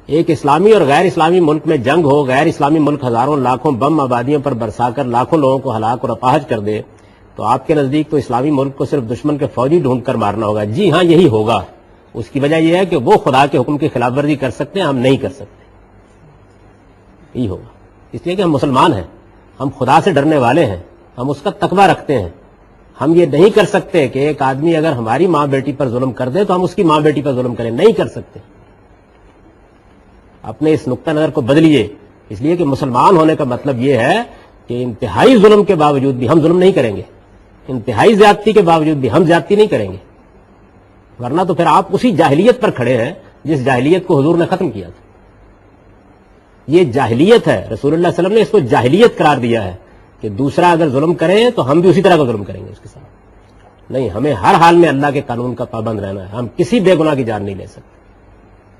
ایک اسلامی اور غیر اسلامی ملک میں جنگ ہو، غیر اسلامی ملک ہزاروں لاکھوں بم آبادیوں پر برسا کر لاکھوں لوگوں کو ہلاک اور اپاہج کر دے، تو آپ کے نزدیک تو اسلامی ملک کو صرف دشمن کے فوجی ڈھونڈ کر مارنا ہوگا؟ جی ہاں، یہی ہوگا۔ اس کی وجہ یہ ہے کہ وہ خدا کے حکم کی خلاف ورزی کر سکتے ہیں، ہم نہیں کر سکتے، یہی ہوگا۔ اس لیے کہ ہم مسلمان ہیں، ہم خدا سے ڈرنے والے ہیں، ہم اس کا تقویٰ رکھتے ہیں۔ ہم یہ نہیں کر سکتے کہ ایک آدمی اگر ہماری ماں بیٹی پر ظلم کر دے تو ہم اس کی ماں بیٹی پر ظلم کریں، نہیں کر سکتے۔ اپنے اس نقطہ نظر کو بدلیے، اس لیے کہ مسلمان ہونے کا مطلب یہ ہے کہ انتہائی ظلم کے باوجود بھی ہم ظلم نہیں کریں گے، انتہائی زیادتی کے باوجود بھی ہم زیادتی نہیں کریں گے، ورنہ تو پھر آپ اسی جاہلیت پر کھڑے ہیں جس جاہلیت کو حضور نے ختم کیا تھا۔ یہ جاہلیت ہے، رسول اللہ صلی اللہ علیہ وسلم نے اس کو جاہلیت قرار دیا ہے کہ دوسرا اگر ظلم کرے تو ہم بھی اسی طرح کا ظلم کریں گے اس کے ساتھ۔ نہیں، ہمیں ہر حال میں اللہ کے قانون کا پابند رہنا ہے، ہم کسی بے گناہ کی جان نہیں لے سکتے۔